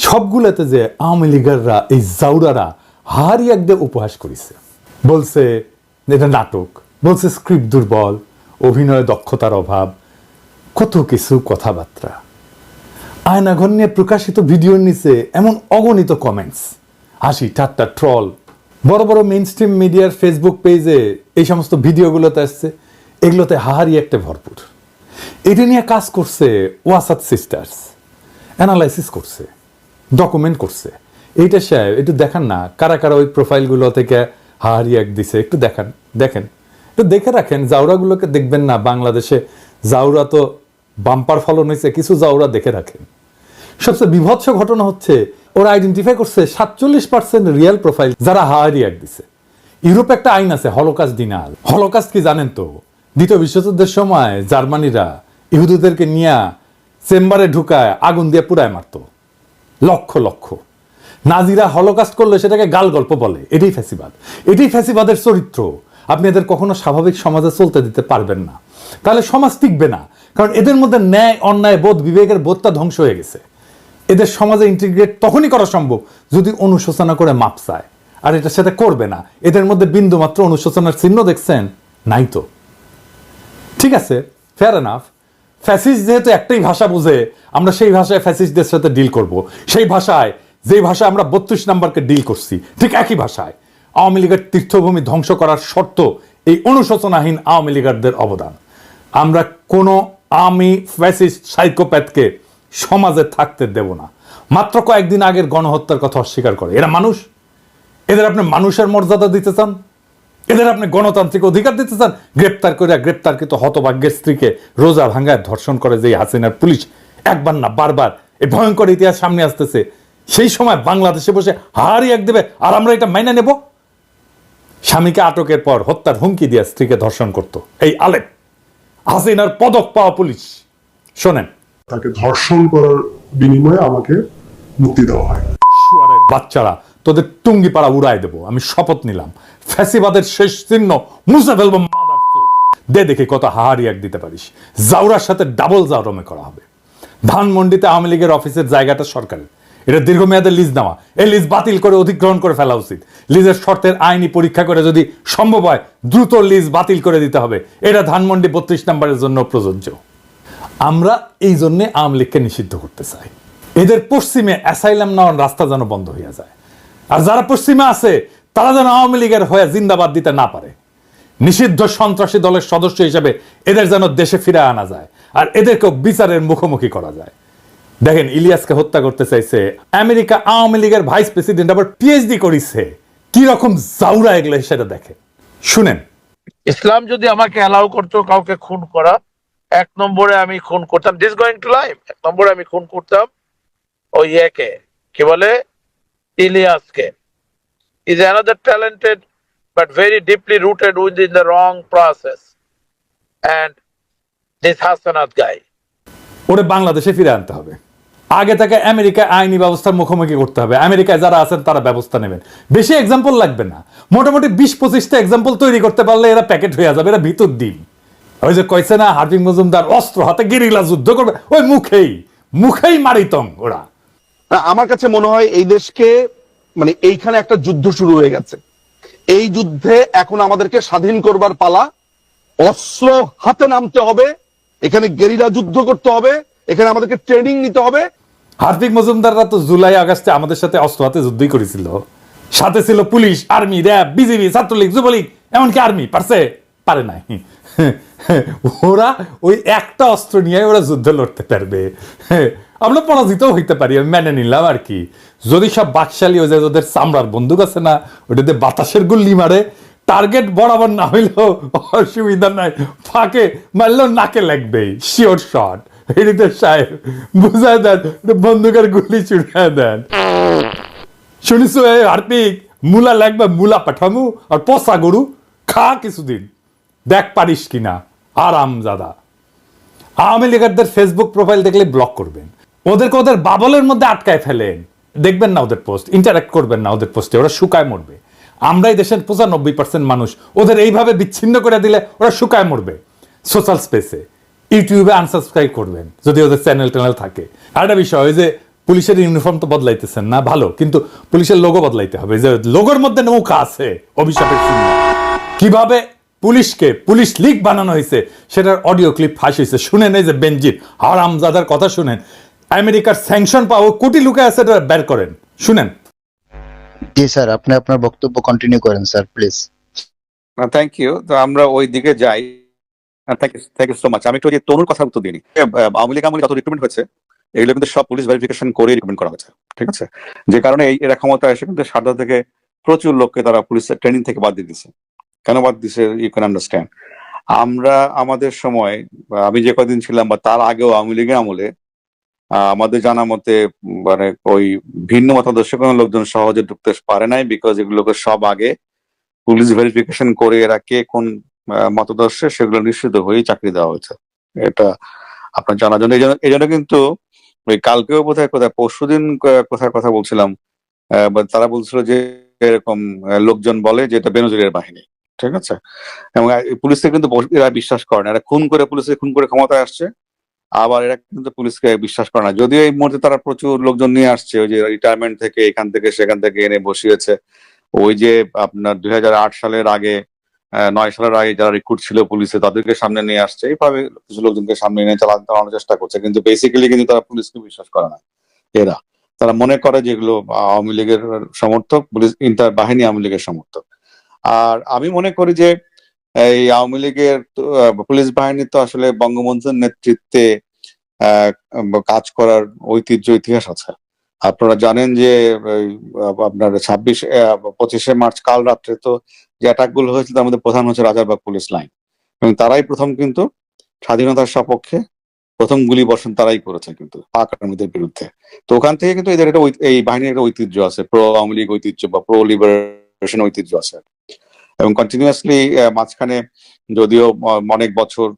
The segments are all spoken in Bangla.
সবগুলোতে যে আওয়ামী লীগাররা এই জাউরারা হারি একদম উপহাস করেছে, বলছে এটা নাটক, বলছে স্ক্রিপ্ট দুর্বল, অভিনয় দক্ষতার অভাব, কত কিছু কথাবার্তা। আয়নাঘর নিয়ে প্রকাশিত ভিডিওর নিচে এমন অগণিত কমেন্টস, হাসি ঠাট্টা ট্রল। বড় বড় মেইন স্ট্রিম মিডিয়ার ফেসবুক পেজে এই সমস্ত ভিডিওগুলোতে আসছে, এগুলোতে হাহারি একটা ভরপুর। এটা নিয়ে কাজ করছে ওয়াসাদ সিস্টার্স, অ্যানালাইসিস করছে, ডকুমেন্ট করছে। এইটা সাহেব একটু দেখান না, কারা কারা ওই প্রোফাইলগুলো থেকে হাহারি এক দিছে, একটু দেখেন একটু দেখে রাখেন। জাউরাগুলোকে দেখবেন না, বাংলাদেশে জাউরা তো বাম্পার ফলন হয়েছে, কিছু জাউরা দেখে রাখেন। সবচেয়ে বিভৎস ঘটনা হচ্ছে ওরা আইডেন্টিফাই করছে 47% রিয়েল প্রোফাইল যারা হাহারি এক দিছে। ইউরোপে একটা আইন আছে হলোকাস্ট ডিনাল। হলোকাস্ট কি জানেন তো? দ্বিতীয় বিশ্বযুদ্ধের সময় জার্মানিরা ইহুদিদেরকে নিয়ে চেম্বারে ঢুকায় আগুন দিয়ে পুড়ায় মারত লক্ষ লক্ষ। নাজিরা হলোকাস্ট করলে সেটাকে গাল গল্প বলে। এটাই ফ্যাসিবাদ, এটাই ফ্যাসিবাদের চরিত্র। আপনি এদের কখনো স্বাভাবিক সমাজে চলতে দিতে পারবেন না, তাহলে সমাজ টিকবে না। কারণ এদের মধ্যে ন্যায় অন্যায় বোধ, বিবেকের বোধটা ধ্বংস হয়ে গেছে। এদের সমাজে ইন্টিগ্রেট তখনই করা সম্ভব যদি অনুশোচনা করে মাপ চায়, আর এটা সেটা করবে না। এদের মধ্যে বিন্দু মাত্র অনুশোচনার চিহ্ন দেখছেন? নাই তো। ঠিক আছে, ফেয়ার এনাফ। ফ্যাসিস্ট যেহেতু একটাই ভাষা বুঝে, আমরা সেই ভাষায় ফ্যাসিস্টদের সাথে ডিল করব। সেই ভাষায়, যেই ভাষায় আমরা 32 নম্বরকে ডিল করছি, ঠিক একই ভাষায়। আওয়ামী লীগের তীর্থভূমি ধ্বংস করার শর্ত এই অনুশোচনাহীন আওয়ামী লীগারদের অবদান। আমরা কোনো আওয়ামী ফ্যাসিস্ট সাইকোপ্যাথকে সমাজে থাকতে দেব না। মাত্র কয়েকদিন আগের গণহত্যার কথা অস্বীকার করে। এরা মানুষ? এদের আপনি মানুষের মর্যাদা দিতে চান? এদের আপনি গণতান্ত্রিক অধিকার দিতে চান? গ্রেপ্তার করে গ্রেপ্তারকৃত হতভাগ্যের স্ত্রীকে রোজা ভাঙ্গায় ধর্ষণ করে যে হাসিনার পুলিশ একবার না বারবার, এই ভয়ঙ্কর ইতিহাস সামনে আসতেছে, সেই সময় বাংলাদেশে বসে হারি এক দেবে আর আমরা এটা মাইনা নেব? স্বামীকে আটকের পর হত্যার হুমকি দিয়ে স্ত্রীকে ধর্ষণ করত এই আলেপ হাসিনার পদক পাওয়া পুলিশ। শোনেন, তাকে ধর্ষণ করার বিনিময়ে আমাকে মুক্তি দেওয়া হয়। বাচ্চারা, তোদের টুঙ্গি পাড়া উড়াই দেবো, আমি শপথ নিলাম। ফ্যাসিবাদের শেষ চিহ্ন মুছে ফেলবো। দে দেখি কত হাহারি এক দিতে পারিস। জাউরার সাথে ডাবল জাউরমে করা হবে। ধানমন্ডিতে আওয়ামী লীগের অফিসের জায়গাটা সরকারের, এটা দীর্ঘমেয়াদের লিজ নেওয়া। এই লিজ বাতিল করে অধিগ্রহণ করে ফেলা উচিত। লিজের শর্তের আইনি পরীক্ষা করে যদি সম্ভব হয় দ্রুত লিজ বাতিল করে দিতে হবে। এটা ধানমন্ডি 32 নম্বরের জন্য প্রযোজ্য। আমরা এই জন্যে আওয়ামী লীগকে নিষিদ্ধ করতে চাই। এদের পশ্চিমে অ্যাসাইলাম নেওয়ার রাস্তা যেন বন্ধ হয়ে যায়, আর যারা পশ্চিমে আছে তারা যেন আওয়ামী লীগের হয়ে জিন্দাবাদ দিতে না পারে। নিষিদ্ধ সন্ত্রাসী দলের সদস্য হিসেবে এদের যেন দেশে ফিরে আনা যায়, আর এদেরকেও বিচারের মুখোমুখি করা যায়। দেখেন, ইলিয়াসকে হত্যা করতে চাইছে আমেরিকা, আওয়ামী লীগের ভাইস প্রেসিডেন্ট আবার পিএইচডি করেছে। কি রকম জাউরা এগুলো সেটা দেখেন, শুনেন। ইসলাম যদি আমাকে অ্যালাউ করতো কাউকে খুন করা, 1 নম্বরে আমি খুন করতাম, দিস গোয়িং টু লাইফ, 1 নম্বরে আমি খুন করতাম ওই একে, কি বলে, ইলিয়াসকে। Is another talented but very deeply rooted within the wrong process, and this Hasanat guy ওরে বাংলাদেশে ফিরে আনতে হবে। আগে থেকে আমেরিকা আইনি ব্যবস্থার মুখোমুখি করতে হবে। আমেরিকায় যারা আছেন তারা ব্যবস্থা নেবেন। বেশি এক্সাম্পল লাগবে না, মোটামুটি 20-25টা এক্সাম্পল তৈরি করতে পারলে এরা প্যাকেট হয়ে যাবে। এরা ভিতর দিন, ওই যে কইছে না হার্ভিং মজুমদার অস্ত্র হাতে গেরিলা যুদ্ধ করবে, ওই মুখেই মারিতম ওরা। আমার কাছে মনে হয় এই দেশকে, মানে এইখানে একটা যুদ্ধ শুরু হয়ে গেছে। এই যুদ্ধে এখন আমাদেরকে স্বাধীন করবার পালা। অস্ত্র হাতে নামতে হবে, এখানে গেরিলা যুদ্ধ করতে হবে, এখানে আমাদেরকে ট্রেনিং নিতে হবে। হার্দিক মজুমদাররা তো জুলাই আগস্টে আমাদের সাথে অস্ত্র হাতে যুদ্ধই করেছিল। সাথে ছিল police, army, RAB, BGB, Chhatra League, Jubo League, এমনকি আর্মি। পারে নাই। ওরা ওই একটা অস্ত্র নিয়ে ওরা যুদ্ধ লড়তে পারবে। আমরা পরাজিত হইতে পারি, আমি মেনে নিলাম আর কি। যদি সব বাকশালী হয়ে যায়, ওদের চামড়ার বন্দুক আছে না, ওটাতে বাতাসের গুল্লি মারে, টার্গেট বরাবর না হইলেও অসুবিধা নাই, ফাঁকে মারলেও নাকে লাগবে, শিওর শট। হৃদয় সাহেব বুঝায় দেন, বন্দুকের গুলি ছুড়ায় দেন। শুনিস হার্পিক, মুলা লাগবে, মুলা পাঠামু আর পচা গরু খা কিছুদিন, দেখ পারিস কিনা। আরাম জাদা। আওয়ামী লীগারদের ফেসবুক প্রোফাইল দেখলে ব্লক করবেন, ওদেরকে ওদের বাবলের মধ্যে আটকায় ফেলেন। দেখবেন না ওদের পোস্ট, ইন্টারাক্ট করবেন না ওদের পোস্টে, ওরা শুকায় মরবে। আমরাই দেশের 95% মানুষ, ওদের এইভাবে বিচ্ছিন্ন করে দিলে ওরা শুকায় মরবে। সোশ্যাল স্পেসে, ইউটিউবে আনসাবস্ক্রাইব করবেন যদি ওদের চ্যানেল থাকে। আর একটা বিষয়, ওই যে পুলিশের ইউনিফর্ম তো বদলাইতেছেন না, ভালো, কিন্তু পুলিশের লোগো বদলাইতে হবে, যে লোগোর মধ্যে নৌকা আছে অভিশাপের চিহ্ন। কিভাবে পুলিশকে পুলিশ লীগ বানানো হয়েছে সেটার অডিও ক্লিপ ফাঁস হয়েছে, শুনেন। এই যে বেনজির হারামজাদার কথা শুনেন, আমেরিকার স্যাংশন পাওয়া কোটি লোকে আছে, এটা বের করেন, শুনেন। জি স্যার, আপনি আপনার বক্তব্য কন্টিনিউ করেন স্যার, প্লিজ। Thank you. তো আমরা ওই দিকে যাই। Thank you so much. আমি একটু ওই যে তনুর কথা উত্তর দিইনি। আওয়ামী লীগ আমলে যত রিক্রুটমেন্ট হয়েছে এগুলো কিন্তু সব পুলিশ ভেরিফিকেশন করে রিক্রুটমেন্ট করা হয়েছে, ঠিক আছে? যে কারণে এরা ক্ষমতা এসে কিন্তু সারদা থেকে প্রচুর লোককে তারা পুলিশের ট্রেনিং থেকে বাদ দিয়ে দিচ্ছে। কেন বাদ দিচ্ছে ইউ ক্যান আন্ডারস্ট্যান্ড। আমরা আমাদের সময় আমি যে কদিন ছিলাম বা তার আগেও আওয়ামী লীগের আমলে আমাদের জানা মতে মানে ওই ভিন্ন মতাদর্শ কোনো লোকজন সহজে ঢুকতে পারে নাই, বিকজ এগুলোকে সব আগে পুলিশ ভেরিফিকেশন করে এরা কে কোন মতাদর্শে সেগুলো নিশ্চিত হয়েই চাকরি দেওয়া হয়েছে। এটা আপনার জানার জন্য। এই জন্য কিন্তু ওই কালকেও কোথায় পরশুদিন কোথায় কথা বলছিলাম, তারা বলছিল যে এরকম লোকজন বলে যে এটা বেনজিরের বাহিনী, ঠিক আছে? এবং পুলিশকে কিন্তু এরা বিশ্বাস করে না, এরা খুন করে ক্ষমতায় আসছে, আবার এরা কিন্তু পুলিশকে বিশ্বাস করে না। যদিও এই মুহূর্তে তারা প্রচুর লোকজন নিয়ে আসছে, ওই যে রিটায়ারমেন্ট থেকে এখান থেকে সেখান থেকে এনে বসিয়েছে। ওই যে আপনার 2008 সালের আগে 9 সালের আগে যারা রিক্রুট ছিল পুলিশে তাদেরকে সামনে নিয়ে আসছে, এইভাবে কিছু লোকজনকে সামনে এনে চালানোর চেষ্টা করছে, কিন্তু বেসিক্যালি কিন্তু তারা পুলিশকে বিশ্বাস করে না। তারা মনে করে যেগুলো আওয়ামী লীগের সমর্থক, পুলিশ ইন্টার বাহিনী আওয়ামী লীগের সমর্থক। আর আমি মনে করি যে এই আওয়ামী লীগের পুলিশ বাহিনী তো আসলে বঙ্গবন্ধুর নেতৃত্বে কাজ করার ঐতিহ্য ইতিহাস আছে। আপনারা জানেন যে আপনার 25শে মার্চ কাল রাত্রে তো যে অ্যাটাক গুলো হয়েছিল তার মধ্যে প্রধান হচ্ছে রাজারবাগ পুলিশ লাইন, এবং তারাই প্রথম কিন্তু স্বাধীনতার সপক্ষে প্রথম গুলি বর্ষণ তারাই করেছে কিন্তু পাক আর্মিদের বিরুদ্ধে। তো ওখান থেকে কিন্তু এদের একটা এই বাহিনীর একটা ঐতিহ্য আছে, প্রো আওয়ামী লীগ ঐতিহ্য বা প্রো লিবারেশন ঐতিহ্য আছে। এবং কন্টিনিউয়াসলি মাঝখানে যদিও অনেক বছর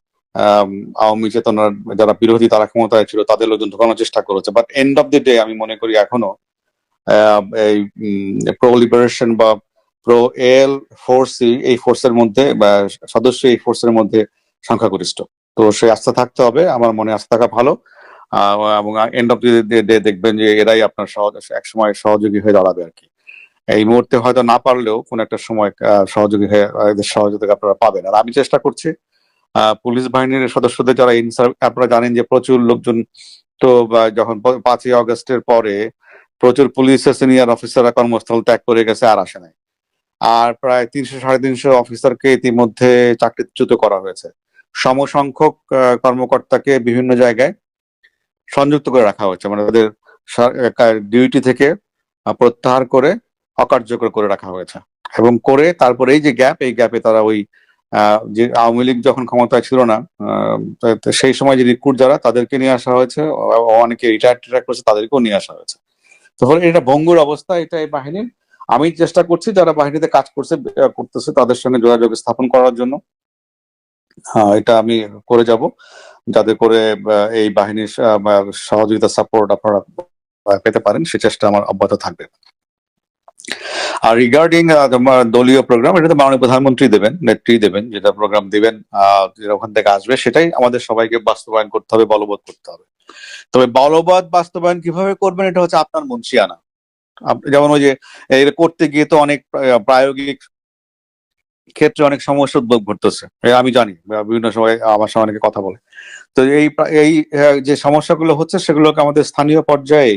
আওয়ামী চেতনার যারা বিরোধী তারা ক্ষমতায় ছিল তাদের লোকজন ঢোকানোর চেষ্টা করেছে, but end of the day আমি মনে করি এখনো এই প্রো লিবারেশন বা প্রো এল ফোর্স এই ফোর্সের মধ্যে বা সদস্য এই ফোর্সের মধ্যে সংখ্যাগরিষ্ঠ। তো সেই আস্থা থাকতে হবে, আমার মনে আস্থা থাকা ভালো। এবং এন্ড অফ দি ডে দেখবেন যে এরাই আপনার একসময় সহযোগী হয়ে দাঁড়াবে আর কি। এই মুহূর্তে হয়তো না পারলেও কোন একটা সময় সহযোগী হয়ে এদের সহযোগিতা আপনারা পাবেন। আর আমি চেষ্টা করছি পুলিশ বাহিনীর সদস্যদের যারা আপনারা জানেন যে প্রচুর লোকজন তো যখন 5ই আগস্টের পরে প্রচুর পুলিশের সিনিয়র অফিসাররা কর্মস্থল ত্যাগ করে গেছে, আর আসে নাই। আর প্রায় 300-350 অফিসারকে ইতিমধ্যে চাকরিচ্যুত করা হয়েছে। সমসংখ্যক কর্মকর্তাকে বিভিন্ন জায়গায় সংযুক্ত করে রাখা হয়েছে, মানে তাদের ডিউটি থেকে প্রত্যাহার করে অকার্যকর করে রাখা হয়েছে। এবং করে তারপরে এই যে এই গ্যাপে তারা ওই যে আওয়ামী লীগ যখন ক্ষমতায় ছিল না সেই সময় যে রিক্রুট যারা তাদেরকে নিয়ে আসা হয়েছে, অনেকে রিটায়ার করছে তাদেরকেও নিয়ে আসা হয়েছে। তো ফলে এটা ভঙ্গুর অবস্থা, এটা এই বাহিনীর। আমি চেষ্টা করছি যারা বাহিনীতে কাজ করতেছে তাদের সঙ্গে যোগাযোগ স্থাপন করার জন্য। এটা আমি করে যাব, যাতে করে এই বাহিনীর সহযোগিতা সাপোর্ট আপনারা পেতে পারেন, সে চেষ্টা আমার অব্যাহত থাকবে। আর রিগার্ডিং দলীয় প্রোগ্রাম, এটা তো মাননীয় প্রধানমন্ত্রী নেত্রী দেবেন, যেটা প্রোগ্রাম দিবেন যেটা ওখান থেকে আসবে সেটাই আমাদের সবাইকে বাস্তবায়ন করতে হবে, বলবৎ করতে হবে। তবে বলবৎ বাস্তবায়ন কিভাবে করবেন এটা হচ্ছে আপনার মনসিয়ানা। যেমন ওই যে এটা করতে গিয়ে তো অনেক প্রায়োগিক ক্ষেত্রে অনেক সমস্যা উদ্ভব ঘটতেছে, আমি জানি, বিভিন্ন সময় আমার সঙ্গে অনেকে কথা বলে। তো এই যে সমস্যাগুলো হচ্ছে সেগুলোকে আমাদের স্থানীয় পর্যায়ে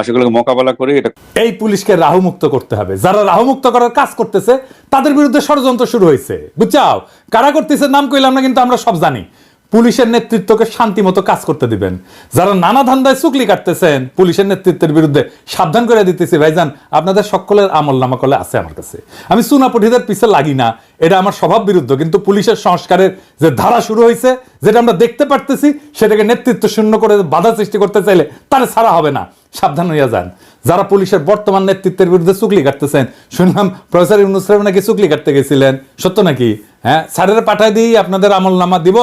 সেগুলোকে মোকাবেলা করে এটা এই পুলিশকে রাহুমুক্ত করতে হবে। যারা রাহুমুক্ত করার কাজ করতেছে তাদের বিরুদ্ধে ষড়যন্ত্র শুরু হয়েছে, বুঝছাও? কারা করতেছে নাম কইলাম না, কিন্তু আমরা সব জানি। পুলিশের নেতৃত্বকে শান্তি মতো কাজ করতে দিবেন। যারা নানা ধান্দায় চুকলি কাটতেছেন পুলিশের নেতৃত্বের বিরুদ্ধে সাবধান করে দিতেছি, ভাইজান আপনাদের সকলের আমল নামা করলে আছে আমার কাছে। আমি চুনাপটিদের পিছে লাগি না, এটা আমার স্বভাব বিরুদ্ধ, কিন্তু পুলিশের সংস্কারের যে ধারা শুরু হয়েছে যেটা আমরা দেখতে পারতেছি সেটাকে নেতৃত্ব শূন্য করে বাধা সৃষ্টি করতে চাইলে তারা ছাড়া হবে না, সাবধান হইয়া যান। যারা পুলিশের বর্তমান নেতৃত্বের বিরুদ্ধে চুকলি কাটতেছেন, শুনলাম প্রফেসর ইউনূস সাহেব নাকি চুকলি কাটতে গেছিলেন, সত্য নাকি? হ্যাঁ, স্যারের পাঠায় দিই আপনাদের আমল নামা দিব,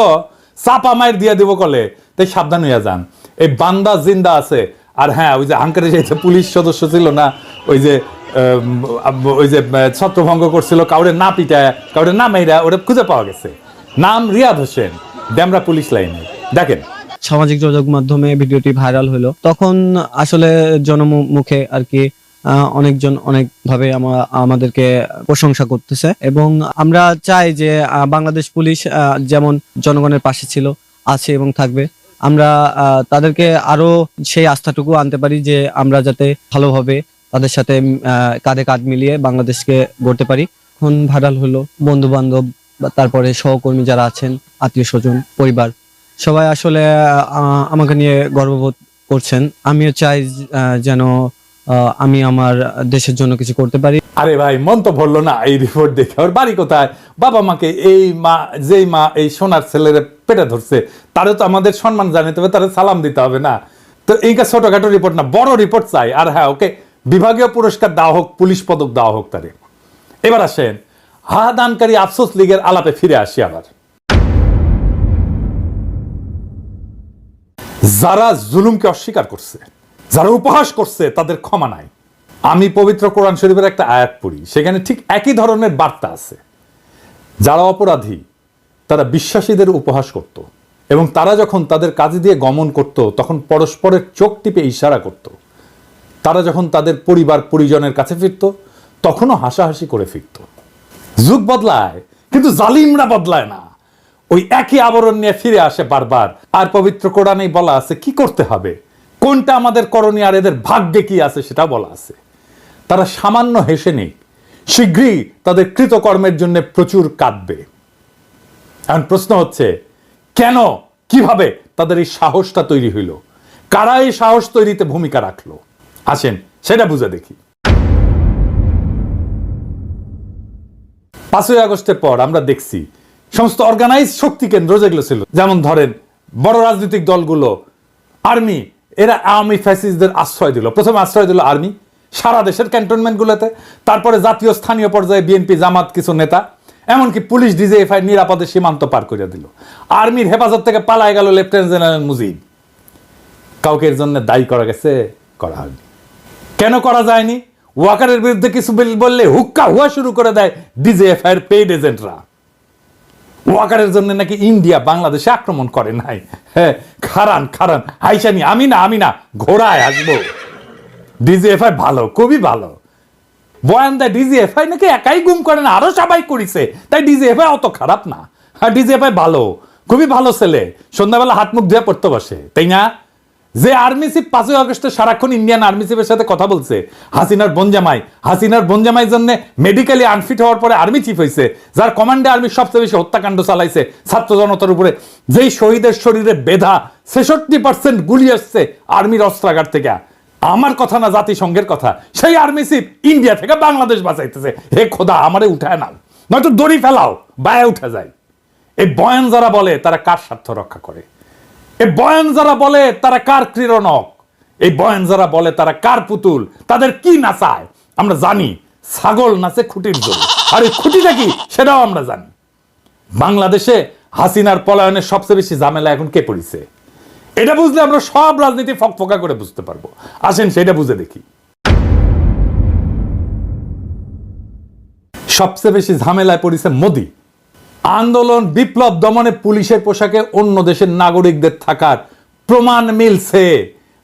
চাপা মায়ের দিয়ে দিব কলে, তাই সাবধান হইয়া যান। এই বান্দা জিন্দা আছে। আর হ্যাঁ, ওই যে হাঙ্কারে যে পুলিশ সদস্য ছিল না, ওই যে ছত্রভঙ্গ করছিল, কাউরে না পিটায় কাউরে না মেয়েরা, ওটা খুঁজে পাওয়া গেছে। নাম রিয়াদ হোসেন, ডেমরা পুলিশ লাইনে। দেখেন সামাজিক যোগাযোগ মাধ্যমে ভিডিওটি ভাইরাল হলো, তখন আসলে জনমুখে আর কি অনেকজন অনেকভাবে আমাদেরকে প্রশংসা করতেছে, এবং আমরা চাই যে বাংলাদেশ পুলিশ যেমন জনগণের পাশে ছিল, আছে এবং থাকবে, আমরা তাদেরকে আরো সেই আস্থাটুকু আনতে পারি যে আমরা যাতে ভালোভাবে তাদের সাথে কাঁধে কাঁধ মিলিয়ে বাংলাদেশকে গড়তে পারি। এখন ভাইরাল হলো, বন্ধু বান্ধব, তারপরে সহকর্মী যারা আছেন, আত্মীয় স্বজন, পরিবার, সবাই আসলে আমাকে নিয়ে গর্ববোধ করছেন। আমিও চাই যেন আমি আমার দেশের জন্য কিছু করতে পারি। আরে ভাই, মন তো ভরলো না এই রিপোর্ট দেখে। ওর বাড়ি কোথায়? বাবা মাকে, এই মা, যেই মা এই সোনার ছেলের পেটে ধরছে, তারও তো আমাদের সম্মান জানাতে হবে, তারা সালাম দিতে হবে না? তো এইটা ছোটখাটো রিপোর্ট না, বড় রিপোর্ট চাই। আর হ্যাঁ, ওকে বিভাগীয় পুরস্কার দেওয়া হোক, পুলিশ পদক দেওয়া হোক তারে। এবার আসেন হাদানকারী আফসোস লীগের আলাপে ফিরে আসি আবার। যারা জুলুমকে অস্বীকার করছে, যারা উপহাস করছে, তাদের ক্ষমা নাই। আমি পবিত্র কোরআন শরীফের একটা আয়াত পড়ি, সেখানে ঠিক একই ধরনের বার্তা আছে। যারা অপরাধী তারা বিশ্বাসীদের উপহাস করত, এবং তারা যখন তাদের কাজে দিয়ে গমন করত তখন পরস্পরের চোখ টিপে ইশারা করত। তারা যখন তাদের পরিবার পরিজনের কাছে ফিরত তখনও হাসাহাসি করে ফিরত। যুগ বদলায় কিন্তু জালিমরা বদলায় না, ওই একই আবরণ নিয়ে ফিরে আসে বারবার। আর পবিত্র কোরআনেই বলা আছে কি করতে হবে, কোনটা আমাদের করণীয়, আর এদের ভাগ্যে কি আছে সেটা বলা আছে। তারা সামান্য হেসে নেই, শীঘ্রই তাদের কৃতকর্মের জন্য প্রচুর কাঁদবে। এখন প্রশ্ন হচ্ছে, কেন, কিভাবে তাদের এই সাহসটা তৈরি হইল? কারা এই সাহস তৈরিতে ভূমিকা রাখলো? আসেন সেটা বুঝে দেখি। 5ই আগস্টের পর আমরা দেখছি সমস্ত অর্গানাইজ শক্তি কেন্দ্র যেগুলো ছিল, যেমন ধরেন বড় রাজনৈতিক দলগুলো, আর্মি, এরা আওয়ামী ফ্যাসিস্টদের আশ্রয় দিল। প্রথমে আশ্রয় দিল আর্মি সারা দেশের ক্যান্টনমেন্টগুলোতে, তারপরে জাতীয় স্থানীয় পর্যায়ে বিএনপি, জামাত, কিছু নেতা, এমনকি পুলিশ ডিজিএফআই নিরাপদে সীমান্ত পার করে দিল। আর্মির হেফাজত থেকে পালায় গেল লেফটেন্যান্ট জেনারেল মুজিব। কাউকে এর জন্য দায়ী করা গেছে? করা হয়নি। কেন করা যায়নি? ওয়াকারের বিরুদ্ধে কিছু বললে হুক্কা হুয়া শুরু করে দেয় ডিজিএফআই এর পেইড এজেন্টরা। ওয়াকারের জন্য নাকি ইন্ডিয়া বাংলাদেশে আক্রমণ করে নাই। হ্যাঁ, খারান খারান হাইসানি, আমি না ঘোড়ায় আসবো। ডিজিএফআই ভালো, খুবই ভালো। বয়ান দেয় ডিজিএফআই নাকি একাই গুম করে না, আরো সবাই করেছে, তাই ডিজিএফআই অত খারাপ না। হ্যাঁ, ডিজিএফআই ভালো, খুবই ভালো ছেলে, সন্ধ্যাবেলা হাত মুখ ধুয়ে পড়তে বসে, তাই না? যে আর্মি চিফ 5ই আগস্টে সারাক্ষণ ইন্ডিয়ান আর্মি চিফের সাথে কথা বলছে, হাসিনার বনজামাই জন্য মেডিকেলি আনফিট হওয়ার পরে আর্মি চিফ হয়েছে, যার কমান্ডে আর্মি সবচেয়ে বেশি হত্যাকাণ্ড চালাইছে ছাত্র জনতার উপরে, যেই শহীদের শরীরে বেধা 66% গুলি আসছে আর্মির অস্ত্রাগার থেকে। আমার কথা না, জাতিসংঘের কথা। সেই আর্মি চিফ ইন্ডিয়া থেকে বাংলাদেশ বাঁচাইতেছে। হে খোদা, আমারে উঠায় নাও, নয়তো দড়ি ফেলাও, বায়ে উঠে যায়। এই বয়ান যারা বলে তারা কার স্বার্থ রক্ষা করে? এই বয়ান যারা বলে তারা কার ক্রীড়নক? এই বয়ান যারা বলে তারা কার পুতুল? তাদের কি নাচায় আমরা জানি। ছাগল নাচে খুঁটির জোরে, আর এই খুঁটিটা কি সেটাও আমরা জানি। বাংলাদেশে হাসিনার পলায়নের সবচেয়ে বেশি ঝামেলা এখন কে পড়েছে? এটা বুঝলে আমরা সব রাজনীতি ফকফকা করে বুঝতে পারবো। আসেন সেটা বুঝে দেখি। সবচেয়ে বেশি ঝামেলায় পড়েছে মোদি। আন্দোলন, বিপ্লব দমনে পুলিশের পোশাকে অন্য দেশের নাগরিকদের থাকার প্রমাণ মিলছে।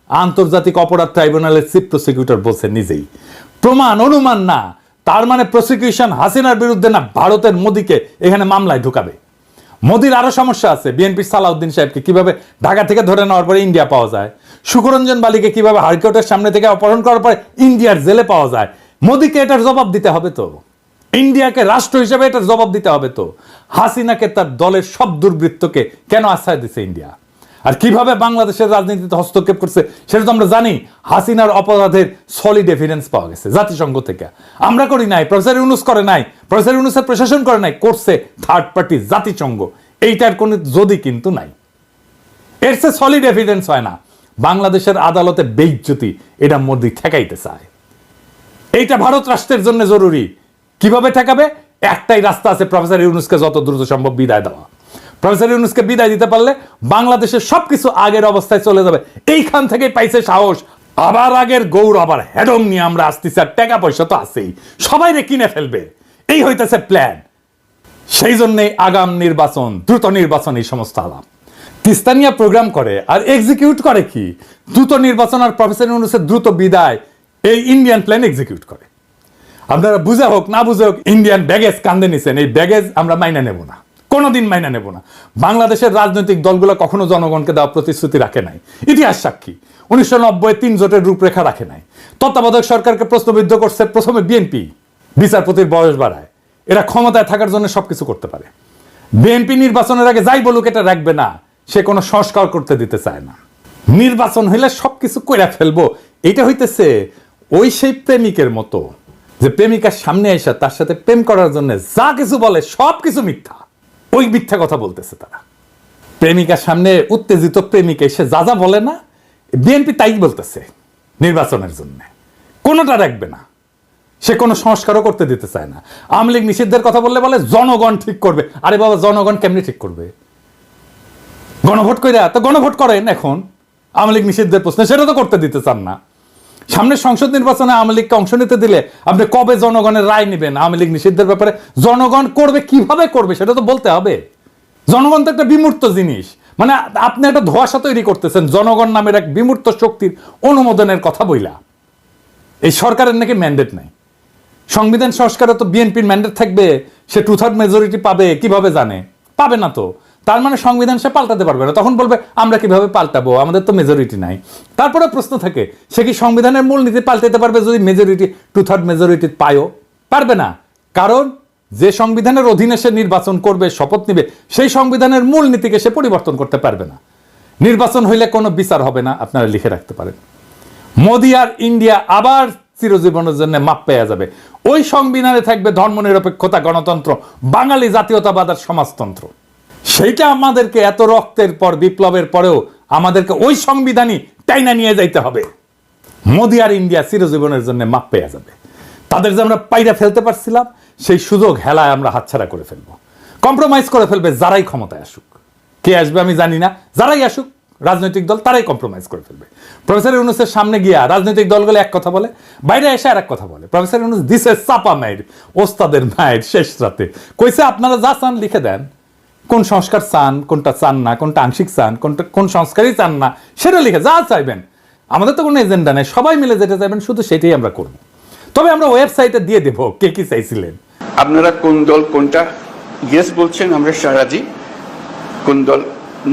আন্তর্জাতিক অপরাধ ট্রাইব্যুনালের চিফ প্রসিকিউটর বলছে নিজেই, প্রমাণ, অনুমান না। তার মানে প্রসিকিউশন হাসিনার বিরুদ্ধে না, ভারতের মোদিকে এখানে মামলায় ঢুকাবে। মোদির আরো সমস্যা আছে। বিএনপির সালাউদ্দিন সাহেবকে কিভাবে ঢাকা থেকে ধরে নেওয়ার পরে ইন্ডিয়া পাওয়া যায়, সুকরঞ্জন বালিকে কিভাবে হাইকোর্টের সামনে থেকে অপহরণ করার পরে ইন্ডিয়ার জেলে পাওয়া যায়। মোদিকে এটার জবাব দিতে হবে তো, ইন্ডিয়াকে রাষ্ট্র হিসেবে এটার জবাব দিতে হবে তো। হাসিনাকে, তার দলের সব দুর্বৃত্তকে কেন আশ্রয় দিচ্ছে ইন্ডিয়া? আর কিভাবে বাংলাদেশের রাজনীতিতে হস্তক্ষেপ করছে সেটা তো আমরা জানি। হাসিনার অপরাধের সলিড এভিডেন্স পাওয়া গেছে জাতিসংঘ থেকে। আমরা করি নাই, প্রফেসর ইউনূস করে নাই, প্রফেসর ইউনূসের প্রশাসন করে নাই, করছে থার্ড পার্টি জাতিসংঘ। এইটার কোনো যদি কিন্তু নাই, এর সে সলিড এভিডেন্স হয় না। বাংলাদেশের আদালতে বেইজ্জতি, এটা মোদি ঠেকাইতে চায়। এইটা ভারত রাষ্ট্রের জন্য জরুরি। কিভাবে ঠেকাবে? একটাই রাস্তা আছে, প্রফেসর ইউনূসকে যত দ্রুত সম্ভব বিদায় দেওয়া। প্রফেসর ইউনূসকে বিদায় দিতে পারলে বাংলাদেশের সবকিছু আগের অবস্থায় চলে যাবে। এইখান থেকে পাইছে সাহস, আবার আগের গৌর, আবার হেডম নিয়ে আমরা আসতেছি। আর টাকা পয়সা তো আছেই, সবাই রে কিনে ফেলবে, এই হইতেছে প্ল্যান। সেই জন্যে আগাম নির্বাচন, দ্রুত নির্বাচন, এই সমস্ত আলাপ। তিস্তানিয়া প্রোগ্রাম করে আর এক্সিকিউট করে কি? দ্রুত নির্বাচন আর প্রফেসর ইউনূসের দ্রুত বিদায়, এই ইন্ডিয়ান প্ল্যান এক্সিকিউট করে। আপনারা বুঝে হোক না বুঝে হোক ইন্ডিয়ান ব্যাগেজ কান্দে নিছেন, এই ব্যাগেজ আমরা মাইনা নেব না, কোনোদিন মাইনা নেব না। বাংলাদেশের রাজনৈতিক দলগুলো কখনো জনগণকে দেওয়া প্রতিশ্রুতি রাখে নাই, ইতিহাস সাক্ষী। 1990 3 জোটের রূপরেখা রাখে নাই। তত্ত্বাবধায়ক সরকারকে প্রশ্নবিদ্ধ করছে প্রথমে বিএনপি, বিচারপতির বয়স বাড়ায়। এরা ক্ষমতায় থাকার জন্য সবকিছু করতে পারে। বিএনপি নির্বাচনের আগে যাই বলুক এটা রাখবে না, সে কোনো সংস্কার করতে দিতে চায় না। নির্বাচন হইলে সবকিছু কইরা ফেলবো, এটা হইতেছে ওই সেই প্রেমিকের মতো, যে প্রেমিকার সামনে এসে তার সাথে প্রেম করার জন্য যা কিছু বলে সব কিছু মিথ্যা, ওই মিথ্যা কথা বলতেছে তারা। প্রেমিকার সামনে উত্তেজিত প্রেমিক এসে যা যা বলে না, বিএনপি তাই বলতেছে নির্বাচনের জন্য, কোনোটা রাখবে না। সে কোনো সংস্কারও করতে দিতে চায় না। আওয়ামী লীগ নিষিদ্ধের কথা বললে বলে জনগণ ঠিক করবে। আরে বাবা, জনগণ কেমনি ঠিক করবে? গণভোট কইরা তো গণভোট করেন এখন আওয়ামী লীগ নিষিদ্ধের প্রশ্নে, সেটা তো করতে দিতে চান না। সামনে সংসদ নির্বাচনে আওয়ামী লীগকে অংশ নিতে দিলে আপনি কবে জনগণের রায় নেবেন আওয়ামী লীগ নিষিদ্ধের ব্যাপারে? জনগণ করবে, কিভাবে করবে সেটা তো বলতে হবে। জনগণ তো একটা বিমূর্ত জিনিস, মানে আপনি একটা ধোঁয়াশা তৈরি করতেছেন জনগণ নামের এক বিমূর্ত শক্তির অনুমোদনের কথা বইলা। এই সরকারের নাকি ম্যান্ডেট নাই। সংবিধান সংস্কারে তো বিএনপির ম্যান্ডেট থাকবে, সে 2/3 মেজরিটি পাবে, কিভাবে জানে? পাবে না তো। তার মানে সংবিধান সে পাল্টাতে পারবে না। তখন বলবে আমরা কিভাবে পাল্টাবো, আমাদের তো মেজরিটি নাই। তারপরে প্রশ্ন থাকে, সে কি সংবিধানের মূলনীতি পাল্টাতে পারবে যদি মেজরিটি 2/3 মেজরিটি পায়ও? পারবে না। কারণ যে সংবিধানের অধীনে সে নির্বাচন করবে, শপথ নিবে, সেই সংবিধানের মূলনীতিকে সে পরিবর্তন করতে পারবে না। নির্বাচন হইলে কোনো বিচার হবে না, আপনারা লিখে রাখতে পারেন। মোদি আর ইন্ডিয়া আবার চিরজীবনের জন্য মাপ পেয়ে যাবে। ওই সংবিধানে থাকবে ধর্মনিরপেক্ষতা, গণতন্ত্র, বাঙালি জাতীয়তাবাদ আর সমাজতন্ত্র। সেইটা আমাদেরকে এত রক্তের পর, বিপ্লবের পরেও আমাদেরকে ওই সংবিধানই টাইনা নিয়ে যাইতে হবে। মোদি আর ইন্ডিয়া চিরজীবনের জন্য মাপ পেয়ে যাবে। তাদের যে আমরা পাইরা ফেলতে পারছিলাম, সেই সুযোগ হেলায় আমরা হাতছাড়া করে ফেলবো। কম্প্রোমাইজ করে ফেলবে যারাই ক্ষমতায় আসুক। কে আসবে আমি জানি না, যারাই আসুক রাজনৈতিক দল তারাই কম্প্রোমাইজ করে ফেলবে। প্রফেসর ইউনূসের সামনে গিয়া রাজনৈতিক দলগুলো এক কথা বলে, বাইরে এসে আর এক কথা বলে। প্রফেসর ইউনূস দিছে চাপা মায়ের, ওস্তাদের মায়ের শেষ রাতে কইছে আপনারা যা চান লিখে দেন, কোন সংস্কার চান, কোনটা চান না, কোনটা আংশিক চান, কোন সংস্কারই চান না, সেটা লিখে যা চাইবেন। আমাদের তো কোনো এজেন্ডা নেই, সবাই মিলে যেটা চাইবেন শুধু সেটাই আমরা করব। তবে আমরা ওয়েবসাইটে দিয়ে দেব কে কি চাইছিলেন। আপনারা কোন দল কোনটা ইয়েস বলছেন আমরা রাজি, কোন দল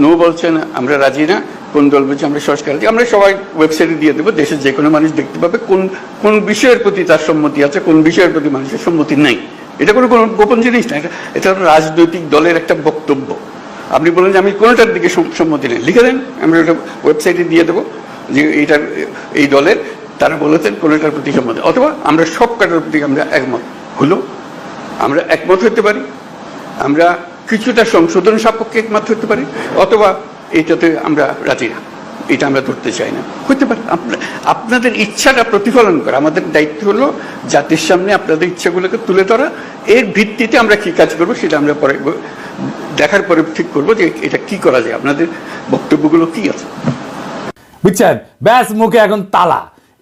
নো বলছেন আমরা রাজি না, কোন দল বলছে আমরা সংস্কার রাজি, আমরা সবাই ওয়েবসাইটে দিয়ে দেবো। দেশের যে কোনো মানুষ দেখতে পাবে কোন কোন বিষয়ের প্রতি তার সম্মতি আছে, কোন বিষয়ের প্রতি মানুষের সম্মতি নাই। এটা কোনো গোপন জিনিস না, এটা রাজনৈতিক দলের একটা বক্তব্য। আপনি বলেন যে আমি কোনোটার দিকে সম্মতি নেই, লিখে দেন, আমরা ওটা ওয়েবসাইটে দিয়ে দেবো যে এইটার এই দলের তারা বলেছেন কোনোটার প্রতি সম্মতি, অথবা আমরা সব কাটার প্রতি আমরা একমত হলো, আমরা একমত হতে পারি, আমরা কিছুটা সংশোধন সাপেক্ষে একমত হতে পারি, অথবা এইটাতে আমরা রাজি না, এটা আমরা ধরতে চাই না, হতে পারে। আপনাদের ইচ্ছাটা প্রতিফলন করা আমাদের দায়িত্ব হলো জাতির সামনে আপনাদের ইচ্ছাগুলোকে তুলে ধরা। এর ভিত্তিতে আমরা কি কাজ করবো সেটা আমরা পরে দেখার পরে ঠিক করবো যে এটা কি করা যায়, আপনাদের বক্তব্যগুলো কি আছে। বুঝছেন? ব্যাস, মুখে এখন তালা।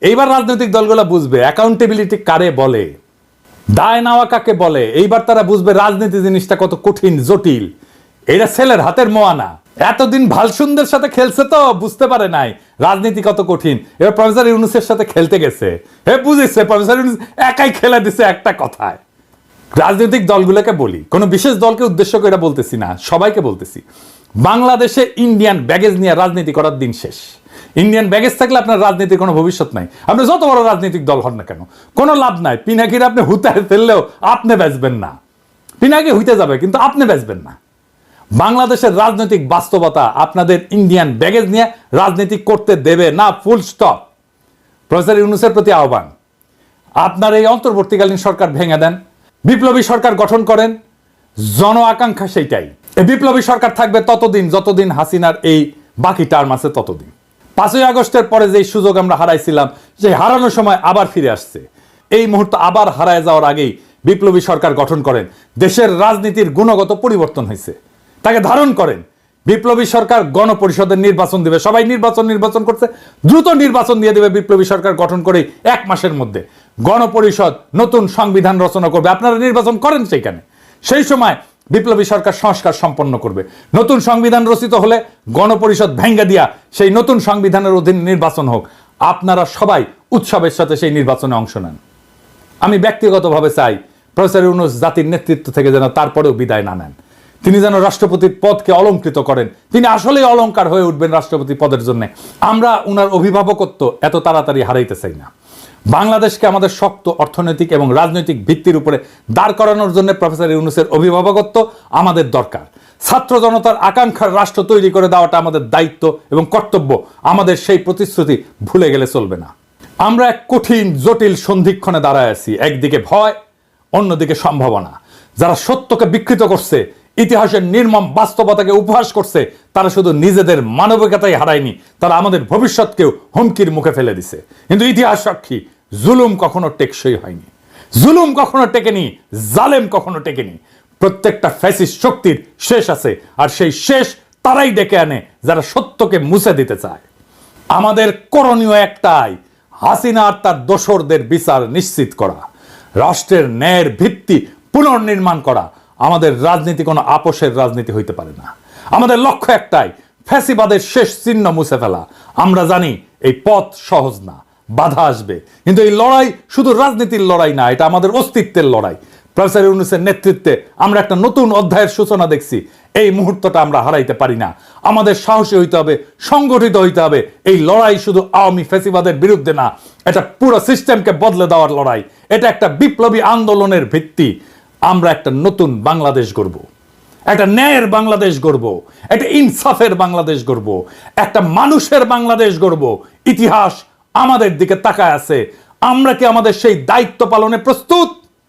এইবার রাজনৈতিক দলগুলো বুঝবে অ্যাকাউন্টেবিলিটি কারে বলে, দায় নেওয়া কাকে বলে। এইবার তারা বুঝবে রাজনীতি জিনিসটা কত কঠিন, জটিল। এটা ছেলের হাতের মোয়ানা। এতদিন ভালসুন্দের সাথে খেলছে তো বুঝতে পারে নাই রাজনীতি কত কঠিন। এবার প্রফেসর ইউনূসের সাথে খেলতে গেছে, হে বুঝেছে প্রফেসর ইউনূস একাই খেলে দিছে একটা কথায়। রাজনৈতিক দলগুলোকে বলি, কোনো বিশেষ দলকে উদ্দেশ্য করে বলতেছি না, সবাইকে বলতেছি, বাংলাদেশে ইন্ডিয়ান ব্যাগেজ নিয়ে রাজনীতি করার দিন শেষ। ইন্ডিয়ান ব্যাগেজ থাকলে আপনার রাজনীতির কোনো ভবিষ্যৎ নাই। আপনি যত বড় রাজনৈতিক দল হন না কেন, কোনো লাভ নাই। পিনাকির আপনি হুতায় ফেললেও আপনি বেচবেন না, পিনাকি হইতে যাবে কিন্তু আপনি বেচবেন না। বাংলাদেশের রাজনৈতিক বাস্তবতা আপনাদের ইন্ডিয়ান ব্যাগেজ নিয়ে রাজনীতি করতে দেবে না, ফুল স্টপ। প্রফেসর ইউনূসের প্রতি আহ্বান, আপনার এই অন্তর্বর্তীকালীন সরকার ভেঙে দেন, বিপ্লবী সরকার গঠন করেন। জন আকাঙ্ক্ষা সেইটাই। এই বিপ্লবী সরকার থাকবে ততদিন যতদিন হাসিনার এই বাকি টার্ম আছে ততদিন। 5ই আগস্টের পরে যে সুযোগ আমরা হারাইছিলাম, সেই হারানোর সময় আবার ফিরে আসছে। এই মুহূর্তে আবার হারায় যাওয়ার আগেই বিপ্লবী সরকার গঠন করেন। দেশের রাজনীতির গুণগত পরিবর্তন হয়েছে, তাকে ধারণ করেন। বিপ্লবী সরকার গণপরিষদের নির্বাচন দেবে, সবাই নির্বাচন করছে, দ্রুত নির্বাচন দিয়ে দেবে। বিপ্লবী সরকার গঠন করে 1 মাসের মধ্যে গণপরিষদ নতুন সংবিধান রচনা করবে। আপনারা নির্বাচন করেন সেইখানে, সেই সময় বিপ্লবী সরকার সংস্কার সম্পন্ন করবে। নতুন সংবিধান রচিত হলে গণপরিষদ ভেঙ্গে দিয়া সেই নতুন সংবিধানের অধীন নির্বাচন হোক। আপনারা সবাই উৎসবের সাথে সেই নির্বাচনে অংশ নেন। আমি ব্যক্তিগতভাবে চাই প্রফেসর ইউনূস জাতির নেতৃত্ব থেকে যেন তারপরেও বিদায় না নেন। তিনি যেন রাষ্ট্রপতির পদকে অলংকৃত করেন। তিনি আসলেই অলংকার হয়ে উঠবেন রাষ্ট্রপতি পদের জন্য। আমরা উনার অভিভাবকত্ব এত তাড়াতাড়ি হারাইতে চাই না। বাংলাদেশকে আমাদের শক্ত অর্থনৈতিক এবং রাজনৈতিক ভিত্তির উপরে দাঁড় করানোর জন্য প্রফেসর ইউনূসের অভিভাবকত্ব আমাদের দরকার। ছাত্র জনতার আকাঙ্ক্ষার রাষ্ট্র তৈরি করে দেওয়াটা আমাদের দায়িত্ব এবং কর্তব্য। আমাদের সেই প্রতিশ্রুতি ভুলে গেলে চলবে না। আমরা এক কঠিন জটিল সন্ধিক্ষণে দাঁড়ায় আছি। একদিকে ভয়, অন্যদিকে সম্ভাবনা। যারা সত্যকে বিকৃত করছে, ইতিহাসের নির্মম বাস্তবতাকে উপহাস করছে, তারা শুধু নিজেদের মানবিকতাই হারায়নি, তারা আমাদের ভবিষ্যৎকেও হুমকির মুখে ফেলে দিছে। কিন্তু ইতিহাস সাক্ষী, জুলুম কখনো টেকসই হয়নি, জুলুম কখনো টেকেনি, জালেম কখনো টেকেনি। প্রত্যেকটা ফ্যাসিস্ট শক্তির শেষ আছে, আর সেই শেষ তারাই ডেকে আনে যারা সত্যকে মুছে দিতে চায়। আমাদের করণীয় একটাই, হাসিনা আর তার দোসরদের বিচার নিশ্চিত করা, রাষ্ট্রের ন্যায়ের ভিত্তি পুনর্নির্মাণ করা। আমাদের রাজনীতি কোনো আপোষের রাজনীতি হইতে পারে না। আমাদের লক্ষ্য একটাই, ফ্যাসিবাদের শেষ চিহ্ন মুছে ফেলা। আমরা জানি এই পথ সহজ না, বাধা আসবে, কিন্তু এই লড়াই শুধু রাজনীতির লড়াই না, এটা আমাদের অস্তিত্বের লড়াই। প্রফেসর ইউনূসের নেতৃত্বে আমরা একটা নতুন অধ্যায়ের সূচনা দেখছি। এই মুহূর্তটা আমরা হারাইতে পারি না। আমাদের সাহসী হইতে হবে, সংগঠিত হইতে হবে। এই লড়াই শুধু আওয়ামী ফ্যাসিবাদের বিরুদ্ধে না, এটা পুরো সিস্টেমকে বদলে দেওয়ার লড়াই। এটা একটা বিপ্লবী আন্দোলনের ভিত্তি। আমরা একটা নতুন বাংলাদেশ গড়ব, একটা ন্যায়ের বাংলাদেশ গড়ব, একটা ইনসাফের বাংলাদেশ গড়ব, একটা মানুষের বাংলাদেশ গড়ব। ইতিহাস আমাদের দিকে তাকায় আছে। আমরা কি আমাদের সেই দায়িত্ব পালনে প্রস্তুত?